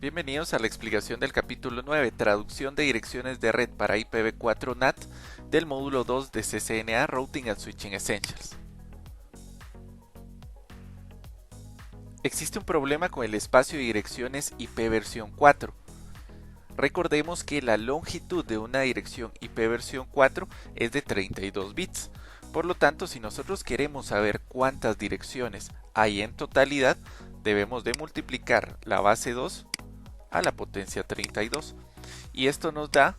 Bienvenidos a la explicación del capítulo 9, traducción de direcciones de red para IPv4 NAT del módulo 2 de CCNA Routing and Switching Essentials. Existe un problema con el espacio de direcciones IP versión 4. Recordemos que la longitud de una dirección IP versión 4 es de 32 bits. Por lo tanto, si nosotros queremos saber cuántas direcciones hay en totalidad, debemos de multiplicar la base 2 a la potencia 32. Y esto nos da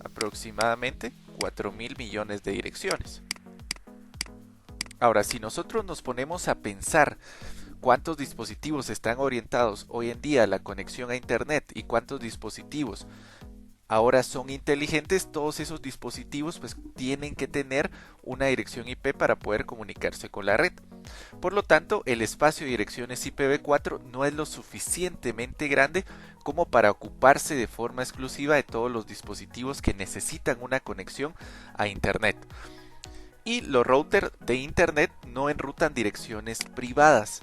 aproximadamente 4.000 millones de direcciones. Ahora, si nosotros nos ponemos a pensar cuántos dispositivos están orientados hoy en día a la conexión a Internet y cuántos dispositivos ahora son inteligentes, todos esos dispositivos pues tienen que tener una dirección IP para poder comunicarse con la red. Por lo tanto, el espacio de direcciones IPv4 no es lo suficientemente grande como para ocuparse de forma exclusiva de todos los dispositivos que necesitan una conexión a Internet. Y los routers de Internet no enrutan direcciones privadas,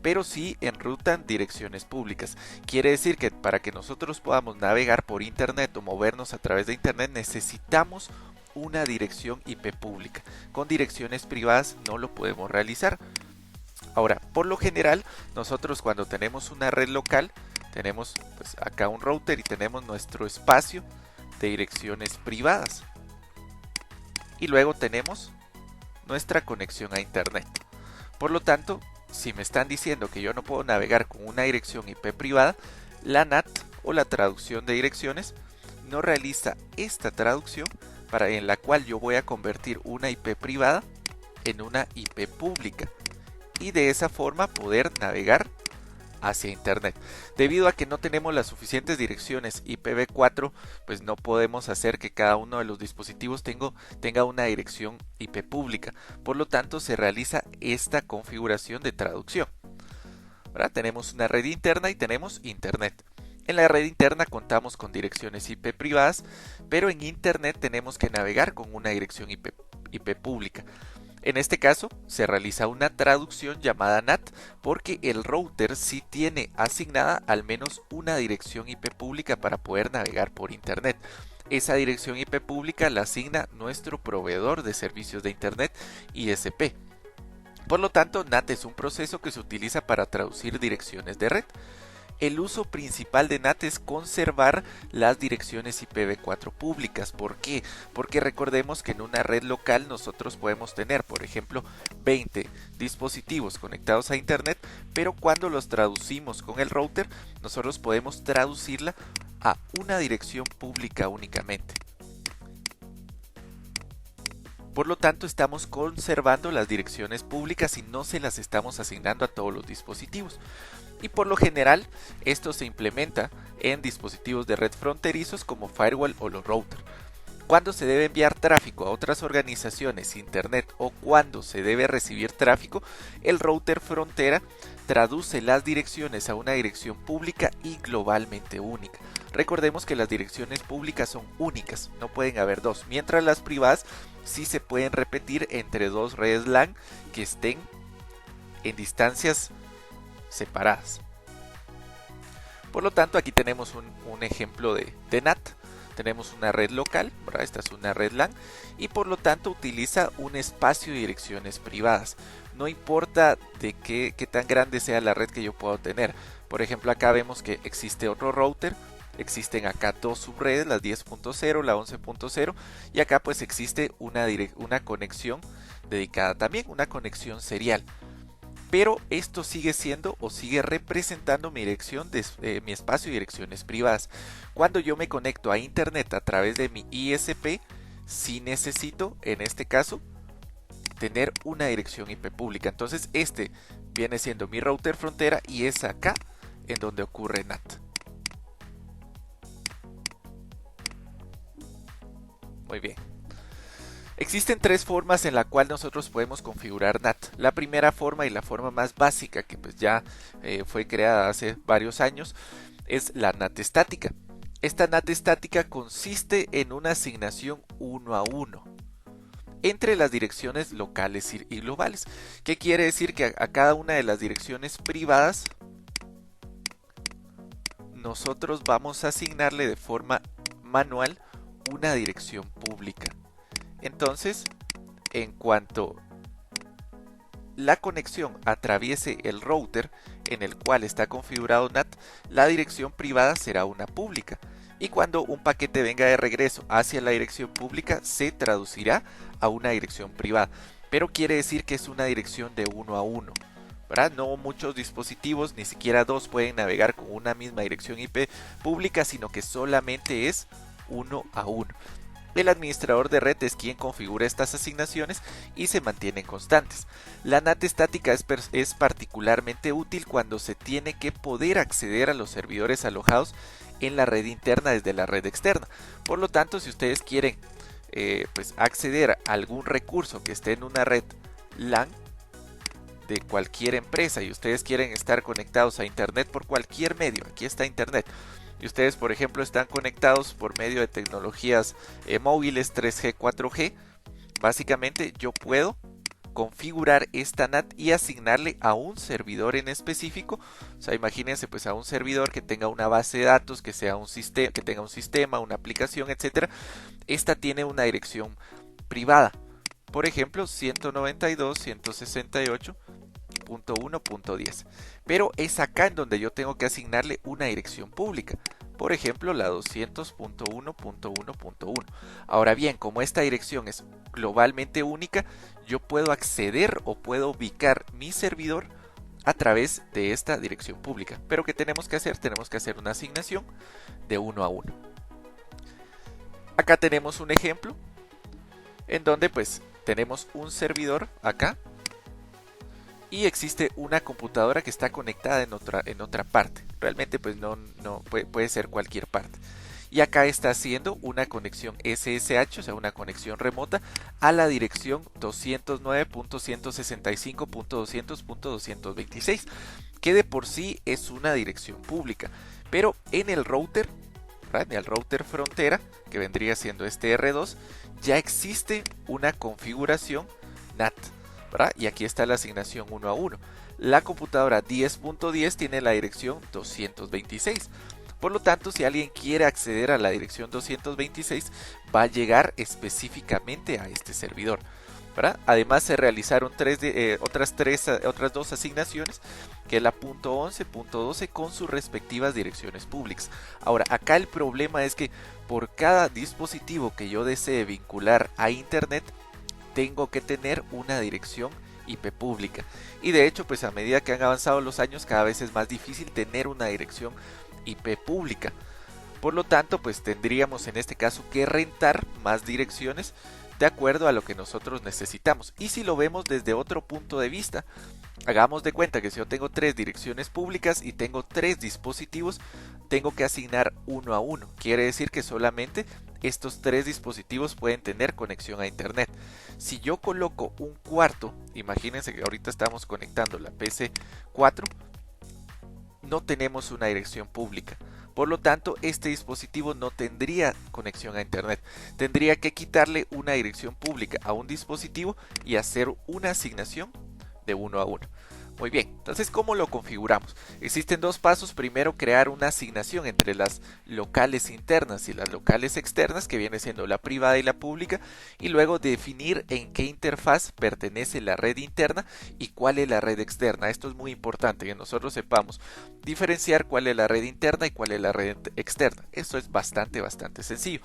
pero sí enrutan direcciones públicas. Quiere decir que para que nosotros podamos navegar por Internet o movernos a través de Internet necesitamos una dirección IP pública. Con direcciones privadas no lo podemos realizar. Ahora, por lo general, nosotros cuando tenemos una red local, tenemos pues acá un router y tenemos nuestro espacio de direcciones privadas. Y luego tenemos nuestra conexión a Internet. Por lo tanto, si me están diciendo que yo no puedo navegar con una dirección IP privada, la NAT o la traducción de direcciones no realiza esta traducción en la cual yo voy a convertir una IP privada en una IP pública y de esa forma poder navegar hacia Internet. Debido a que no tenemos las suficientes direcciones IPv4, pues no podemos hacer que cada uno de los dispositivos tenga una dirección IP pública. Por lo tanto, se realiza esta configuración de traducción. Ahora tenemos una red interna y tenemos Internet. En la red interna contamos con direcciones IP privadas, pero en Internet tenemos que navegar con una dirección IP pública. En este caso, se realiza una traducción llamada NAT porque el router sí tiene asignada al menos una dirección IP pública para poder navegar por Internet. Esa dirección IP pública la asigna nuestro proveedor de servicios de Internet, ISP. Por lo tanto, NAT es un proceso que se utiliza para traducir direcciones de red. El uso principal de NAT es conservar las direcciones IPv4 públicas. ¿Por qué? Porque recordemos que en una red local nosotros podemos tener, por ejemplo, 20 dispositivos conectados a Internet, pero cuando los traducimos con el router, nosotros podemos traducirla a una dirección pública únicamente. Por lo tanto, estamos conservando las direcciones públicas y no se las estamos asignando a todos los dispositivos. Y por lo general, esto se implementa en dispositivos de red fronterizos como firewall o los routers. Cuando se debe enviar tráfico a otras organizaciones, Internet o cuando se debe recibir tráfico, el router frontera traduce las direcciones a una dirección pública y globalmente única. Recordemos que las direcciones públicas son únicas, no pueden haber dos, mientras las privadas sí se pueden repetir entre dos redes LAN que estén en distancias separadas. Por lo tanto, aquí tenemos un ejemplo de NAT. Tenemos una red local, ¿verdad? Esta es una red LAN y por lo tanto utiliza un espacio de direcciones privadas. No importa de qué tan grande sea la red que yo pueda tener. Por ejemplo, acá vemos que existe otro router. Existen acá dos subredes, la 10.0, la 11.0 y acá pues existe una conexión dedicada también, una conexión serial. Pero esto sigue siendo o sigue representando mi dirección mi espacio de direcciones privadas. Cuando yo me conecto a Internet a través de mi ISP, sí necesito, en este caso, tener una dirección IP pública. Entonces este viene siendo mi router frontera y es acá en donde ocurre NAT. Muy bien. Existen tres formas en la cual nosotros podemos configurar NAT. La primera forma y la forma más básica que pues ya fue creada hace varios años es la NAT estática. Esta NAT estática consiste en una asignación 1 a 1 entre las direcciones locales y globales. ¿Qué quiere decir? Que a cada una de las direcciones privadas nosotros vamos a asignarle de forma manual una dirección pública. Entonces, en cuanto la conexión atraviese el router en el cual está configurado NAT, la dirección privada será una pública. Y cuando un paquete venga de regreso hacia la dirección pública, se traducirá a una dirección privada. Pero quiere decir que es una dirección de 1 a 1. ¿Verdad? No muchos dispositivos, ni siquiera dos, pueden navegar con una misma dirección IP pública, sino que solamente es 1 a 1. El administrador de red es quien configura estas asignaciones y se mantienen constantes. La NAT estática es particularmente útil cuando se tiene que poder acceder a los servidores alojados en la red interna desde la red externa. Por lo tanto, si ustedes quieren acceder a algún recurso que esté en una red LAN de cualquier empresa y ustedes quieren estar conectados a internet por cualquier medio, aquí está internet, y ustedes por ejemplo están conectados por medio de tecnologías móviles 3G, 4G, básicamente yo puedo configurar esta NAT y asignarle a un servidor en específico. O sea, imagínense pues a un servidor que tenga una base de datos, que sea un sistema, que tenga un sistema, una aplicación, etcétera. Esta tiene una dirección privada. Por ejemplo, 192.168.1.10. Pero es acá en donde yo tengo que asignarle una dirección pública. Por ejemplo, la 200.1.1.1. Ahora bien, como esta dirección es globalmente única, yo puedo acceder o puedo ubicar mi servidor a través de esta dirección pública. Pero ¿qué tenemos que hacer? Tenemos que hacer una asignación de 1 a 1. Acá tenemos un ejemplo en donde pues tenemos un servidor acá y existe una computadora que está conectada en otra parte. Realmente pues no puede ser cualquier parte. Y acá está haciendo una conexión SSH, o sea una conexión remota a la dirección 209.165.200.226, que de por sí es una dirección pública. Pero en el router, ¿verdad? En el router frontera, que vendría siendo este R2, ya existe una configuración NAT. ¿verdad? Y aquí está la asignación 1 a 1. La computadora 10.10 tiene la dirección 226. Por lo tanto, si alguien quiere acceder a la dirección 226, va a llegar específicamente a este servidor, ¿verdad? Además, se realizaron otras dos asignaciones, que es la .11, .12 con sus respectivas direcciones públicas. Ahora, acá el problema es que por cada dispositivo que yo desee vincular a internet, tengo que tener una dirección IP pública. Y de hecho, pues a medida que han avanzado los años, cada vez es más difícil tener una dirección IP pública. Por lo tanto, pues tendríamos en este caso que rentar más direcciones de acuerdo a lo que nosotros necesitamos. Y si lo vemos desde otro punto de vista, hagamos de cuenta que si yo tengo 3 direcciones públicas y tengo 3 dispositivos, tengo que asignar 1 a 1. Quiere decir que solamente estos 3 dispositivos pueden tener conexión a internet. Si yo coloco un cuarto, imagínense que ahorita estamos conectando la PC 4, no tenemos una dirección pública. Por lo tanto, este dispositivo no tendría conexión a internet. Tendría que quitarle una dirección pública a un dispositivo y hacer una asignación de 1 a 1. Muy bien, entonces ¿cómo lo configuramos? Existen dos pasos. Primero, crear una asignación entre las locales internas y las locales externas, que viene siendo la privada y la pública, y luego definir en qué interfaz pertenece la red interna y cuál es la red externa. Esto es muy importante, que nosotros sepamos diferenciar cuál es la red interna y cuál es la red externa. Esto es bastante sencillo.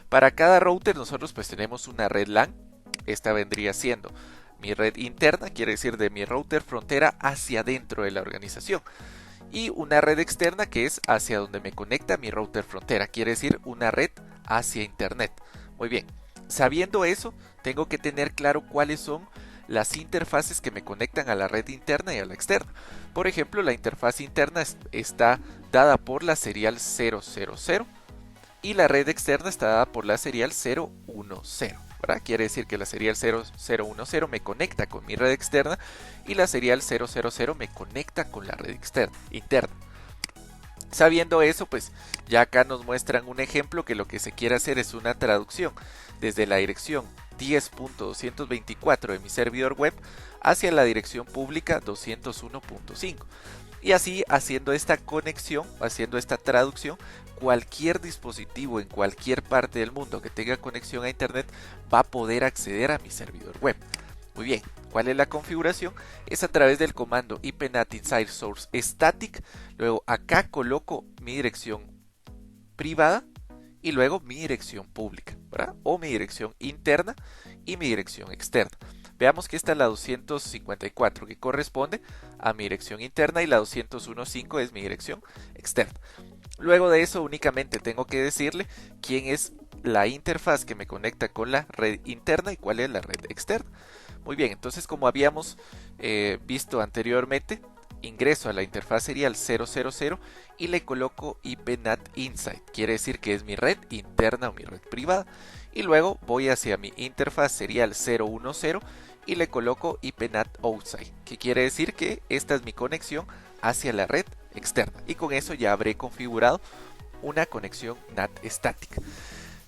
Para cada router nosotros pues tenemos una red LAN. Esta vendría siendo mi red interna, quiere decir de mi router frontera hacia dentro de la organización, y una red externa que es hacia donde me conecta mi router frontera, quiere decir una red hacia internet. Muy bien, sabiendo eso, tengo que tener claro cuáles son las interfaces que me conectan a la red interna y a la externa. Por ejemplo, la interfaz interna está dada por la serial 000 y la red externa está dada por la serial 010. ¿verdad? Quiere decir que la serial 0010 me conecta con mi red externa y la serial 000 me conecta con la red interna. Sabiendo eso, pues ya acá nos muestran un ejemplo que lo que se quiere hacer es una traducción desde la dirección 10.224 de mi servidor web hacia la dirección pública 201.5. Y así, haciendo esta conexión, haciendo esta traducción, cualquier dispositivo en cualquier parte del mundo que tenga conexión a internet va a poder acceder a mi servidor web. Muy bien, ¿cuál es la configuración? Es a través del comando ipnat inside source static. Luego acá coloco mi dirección privada y luego mi dirección pública, ¿verdad? O mi dirección interna y mi dirección externa. Veamos que esta es la 254 que corresponde a mi dirección interna y la 201.5 es mi dirección externa. Luego de eso únicamente tengo que decirle quién es la interfaz que me conecta con la red interna y cuál es la red externa. Muy bien, entonces como habíamos visto anteriormente, ingreso a la interfaz serial 000 y le coloco ipnat inside, quiere decir que es mi red interna o mi red privada. Y luego voy hacia mi interfaz serial 010 y le coloco ipnat outside, que quiere decir que esta es mi conexión hacia la red externa. Y con eso ya habré configurado una conexión NAT estática.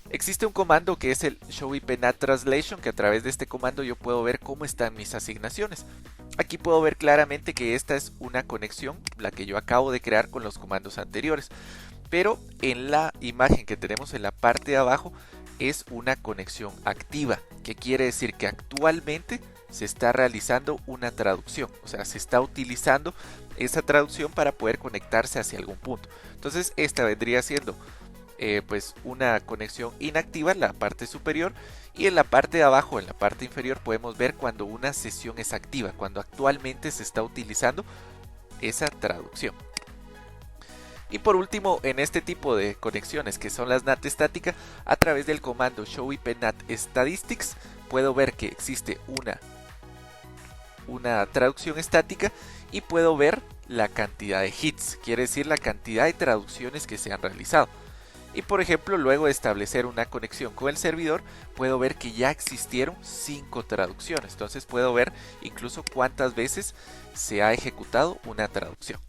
Existe un comando que es el show ipnat translation, que a través de este comando yo puedo ver cómo están mis asignaciones. Aquí puedo ver claramente que esta es una conexión, la que yo acabo de crear con los comandos anteriores. Pero en la imagen que tenemos en la parte de abajo es una conexión activa, que quiere decir que actualmente se está realizando una traducción, o sea, se está utilizando esa traducción para poder conectarse hacia algún punto. Entonces esta vendría siendo pues una conexión inactiva en la parte superior, y en la parte de abajo, en la parte inferior, podemos ver cuando una sesión es activa, cuando actualmente se está utilizando esa traducción. Y por último, en este tipo de conexiones que son las NAT estáticas, a través del comando show ipnat statistics puedo ver que existe una traducción estática y puedo ver la cantidad de hits, quiere decir la cantidad de traducciones que se han realizado. Y por ejemplo, luego de establecer una conexión con el servidor, puedo ver que ya existieron 5 traducciones. Entonces puedo ver incluso cuántas veces se ha ejecutado una traducción.